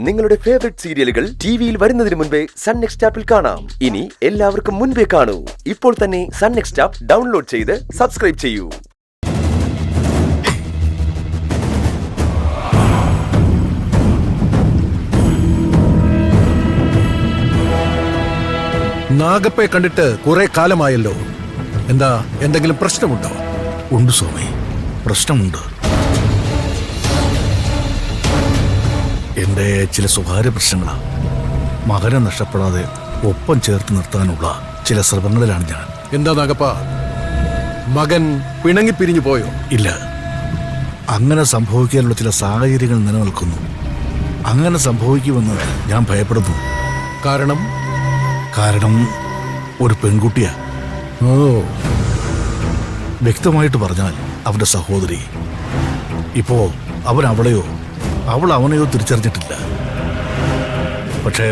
നിങ്ങളുടെ ഫേവറേറ്റ് സീരിയലുകൾ ടിവിയിൽ വരുന്നതിന് മുൻപേ സൺ നെക്സ്റ്റ് ആപ്പിൽ കാണാം. ഇനി എല്ലാവർക്കും മുൻപേ കാണൂ. ഇപ്പോൾ തന്നെ സൺ നെക്സ്റ്റ് ആപ്പ് ഡൗൺലോഡ് ചെയ്ത് സബ്സ്ക്രൈബ് ചെയ്യൂ. നാഗപ്പയെ കണ്ടിട്ട് കുറെ കാലമായല്ലോ. എന്താ, എന്തെങ്കിലും പ്രശ്നമുണ്ടോ? ഉണ്ട് സ്വാമി, പ്രശ്നമുണ്ട്. എൻ്റെ ചില സ്വകാര്യ പ്രശ്നങ്ങളാണ്. മകനെ നഷ്ടപ്പെടാതെ ഒപ്പം ചേർത്ത് നിർത്താനുള്ള ചില ശ്രമങ്ങളിലാണ് ഞാൻ. എന്താ നാഗപ്പ, മകൻ പിണങ്ങിപ്പിരിഞ്ഞു പോയോ? ഇല്ല, അങ്ങനെ സംഭവിക്കാനുള്ള ചില സാഹചര്യങ്ങൾ നിലനിൽക്കുന്നു. അങ്ങനെ സംഭവിക്കുമെന്ന് ഞാൻ ഭയപ്പെടുന്നു. കാരണം ഒരു പെൺകുട്ടിയാ. ഓ, വ്യക്തമായിട്ട് പറഞ്ഞാൽ അവന്റെ സഹോദരി. ഇപ്പോ അവൻ അവളെയോ അവൾ അവനെയോ തിരിച്ചറിഞ്ഞിട്ടില്ല. പക്ഷേ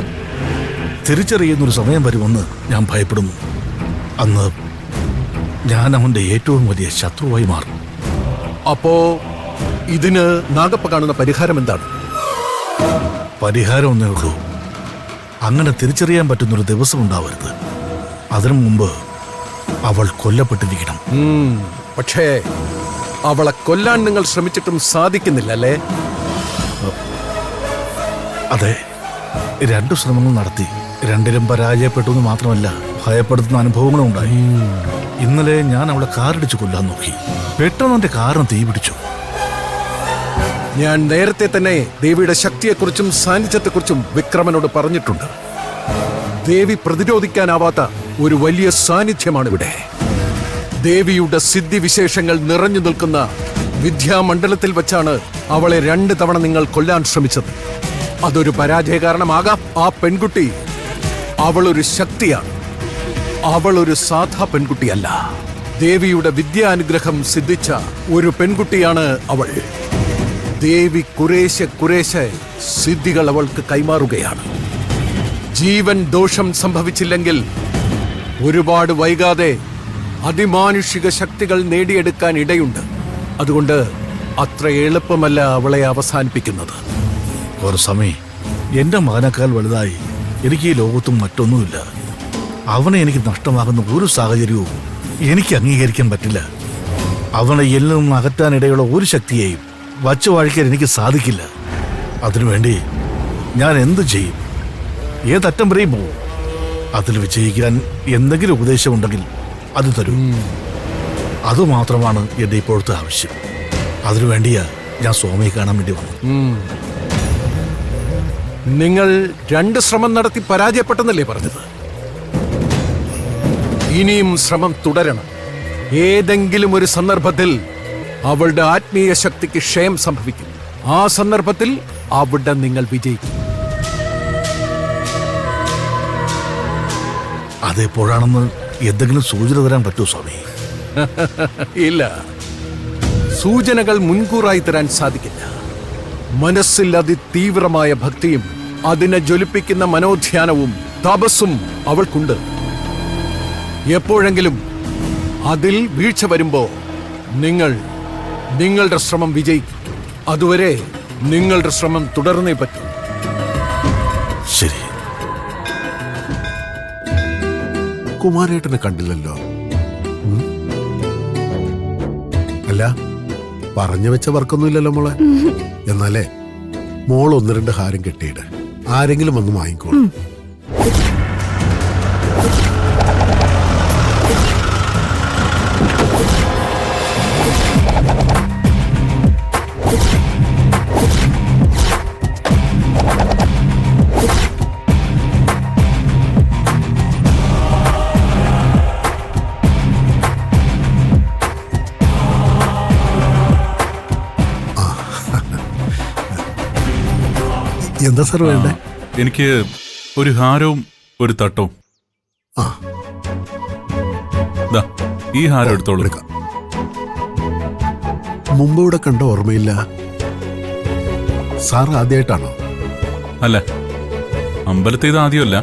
തിരിച്ചറിയുന്നൊരു സമയം വരുമെന്ന് ഞാൻ ഭയപ്പെടുന്നു. അന്ന് ഞാൻ അവന്റെ ഏറ്റവും വലിയ ശത്രുവായി മാറും. അപ്പോ ഇതിന് നാഗപ്പ കാണുന്ന പരിഹാരം എന്താണ്? പരിഹാരം ഒന്നേ ഉള്ളൂ. അങ്ങനെ തിരിച്ചറിയാൻ പറ്റുന്നൊരു ദിവസം ഉണ്ടാവരുത്. അതിനു മുമ്പ് അവൾ കൊല്ലപ്പെട്ടിരിക്കണം. പക്ഷേ അവളെ കൊല്ലാൻ നിങ്ങൾ ശ്രമിച്ചിട്ടും സാധിക്കുന്നില്ല അല്ലേ? അതെ, 2 ശ്രമങ്ങൾ നടത്തി. 2ലും പരാജയപ്പെട്ടു എന്ന് മാത്രമല്ല, ഭയപ്പെടുത്തുന്ന അനുഭവങ്ങളും ഉണ്ടായി. ഇന്നലെ ഞാൻ അവളെ കാറിടിച്ച് കൊല്ലാൻ നോക്കി. പെട്ടെന്ന് എന്റെ കാറിന് തീ പിടിച്ചു. ഞാൻ നേരത്തെ തന്നെ ദേവിയുടെ ശക്തിയെക്കുറിച്ചും സാന്നിധ്യത്തെക്കുറിച്ചും വിക്രമനോട് പറഞ്ഞിട്ടുണ്ട്. ദേവി പ്രതിരോധിക്കാനാവാത്ത ഒരു വലിയ സാന്നിധ്യമാണിവിടെ. ദേവിയുടെ സിദ്ധിവിശേഷങ്ങൾ നിറഞ്ഞു നിൽക്കുന്ന വിദ്യാമണ്ഡലത്തിൽ വെച്ചാണ് അവളെ 2 തവണ നിങ്ങൾ കൊല്ലാൻ ശ്രമിച്ചത്. അതൊരു പരാജയ കാരണമാകാം. ആ പെൺകുട്ടി അവളൊരു ശക്തിയാണ്. അവളൊരു സാധാ പെൺകുട്ടിയല്ല. ദേവിയുടെ വിദ്യാനുഗ്രഹം സിദ്ധിച്ച ഒരു പെൺകുട്ടിയാണ് അവൾ. ദേവി കുറേശ്ശെ സിദ്ധികൾ അവൾക്ക് കൈമാറുകയാണ്. ജീവൻ ദോഷം സംഭവിച്ചില്ലെങ്കിൽ ഒരുപാട് വൈകാതെ അതിമാനുഷിക ശക്തികൾ നേടിയെടുക്കാൻ ഇടയുണ്ട്. അതുകൊണ്ട് അത്ര എളുപ്പമല്ല അവളെ അവസാനിപ്പിക്കുന്നത്. ഒരു സമയം എന്റെ മകനേക്കാൾ വലുതായി എനിക്ക് ഈ ലോകത്തും മറ്റൊന്നുമില്ല. അവനെ എനിക്ക് നഷ്ടമാകുന്ന ഒരു സാഹചര്യവും എനിക്ക് അംഗീകരിക്കാൻ പറ്റില്ല. അവനെ എന്നിൽ നിന്ന് അകറ്റാനിടയുള്ള ഒരു ശക്തിയെയും വച്ചു വാഴിക്കാൻ എനിക്ക് സാധിക്കില്ല. അതിനുവേണ്ടി ഞാൻ എന്തു ചെയ്യും? ഏതറ്റം വരെയും പോവും. അതിൽ വിജയിക്കാൻ എന്തെങ്കിലും ഉപദേശമുണ്ടെങ്കിൽ അത് തരൂ. അതുമാത്രമാണ് എന്റെ ഇപ്പോഴത്തെ ആവശ്യം. അതിനുവേണ്ടിയാ ഞാൻ സ്വാമിയെ കാണാൻ വേണ്ടി വന്നു. നിങ്ങൾ 2 ശ്രമം നടത്തി പരാജയപ്പെട്ടെന്നല്ലേ പറഞ്ഞത്? ഇനിയും ശ്രമം തുടരണം. ഏതെങ്കിലും ഒരു സന്ദർഭത്തിൽ അവളുടെ ആത്മീയ ശക്തിക്ക് ക്ഷയം സംഭവിക്കും. ആ സന്ദർഭത്തിൽ അവിടെ നിങ്ങൾ വിജയിക്കും. അതെപ്പോഴാണെന്ന് എന്തെങ്കിലും സൂചന തരാൻ പറ്റുമോ സ്വാമി? ഇല്ല, സൂചനകൾ മുൻകൂറായി തരാൻ സാധിക്കില്ല. മനസ്സിൽ അതിതീവ്രമായ ഭക്തിയും അതിനെ ജ്വലിപ്പിക്കുന്ന മനോധ്യാനവും തപസ്സും അവൾക്കുണ്ട്. എപ്പോഴെങ്കിലും അതിൽ വീഴ്ച വരുമ്പോ നിങ്ങളുടെ ശ്രമം വിജയിക്കും. അതുവരെ നിങ്ങളുടെ ശ്രമം തുടർന്നേ പറ്റൂ. ശരി. കുമാരേട്ടനെ കണ്ടില്ലല്ലോ. അല്ല, പറഞ്ഞു വെച്ച വർക്കൊന്നുമില്ലല്ലോ മോളെ. എന്നാലേ മോൾ 1-2 ഹാരം കെട്ടിയിട്. ആരെങ്കിലും വന്ന് വാങ്ങിക്കോളും. എന്താ സാർ വേണ്ടേ? എനിക്ക് ഒരു ഹാരവും ഒരു തട്ടവും. ഈ ഹാരം എടുത്തോളൂ. മുമ്പ് ഇവിടെ കണ്ട ഓർമ്മയില്ല. സാർ ആദ്യമായിട്ടാണോ? അല്ല, അമ്പലത്തിൽ ഇത് ആദ്യമല്ല.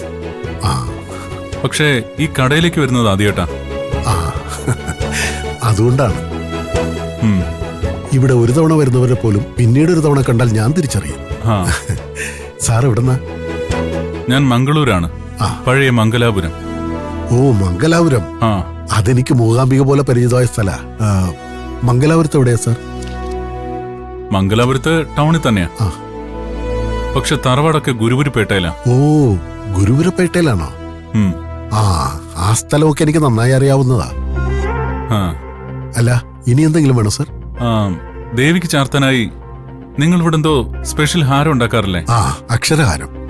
പക്ഷേ ഈ കടയിലേക്ക് വരുന്നത് ആദ്യമായിട്ടാ. അതുകൊണ്ടാണ്. ഇവിടെ ഒരു തവണ വരുന്നവരെ പോലും പിന്നീട് ഒരു തവണ കണ്ടാൽ ഞാൻ തിരിച്ചറിയും. സാർ എവിടുന്ന? ഞാൻ മംഗളൂരാണ്. ആ. പഴയ മംഗലാപുരം. ഓ, മംഗലാപുരം. ആ, അതെനിക്ക് മൂകാംബിക പോലെ പരിചിതമായ സ്ഥല. മംഗലാപുരത്ത് എവിടെയാ സാർ? മംഗലാപുരത്ത് ടൗണിൽ തന്നെയാ. ആ. പക്ഷെ തറവാടൊക്കെ ഗുരുപുരപ്പേട്ടയിലാ. ഓ, ഗുരുപുരപ്പേട്ടയിലാണോ? ഉം. ആ സ്ഥലമൊക്കെ എനിക്ക് നന്നായി അറിയാവുന്നതാ. ആ. അല്ല, ഇനി എന്തെങ്കിലും വേണോ സാർ? ആ, ദേവിക്ക് ചാർത്താനായി നിങ്ങൾ ഇവിടെ എന്തോ സ്പെഷ്യൽ ഹാരം ഉണ്ടാക്കാറില്ലേ? അക്ഷരഹാരം.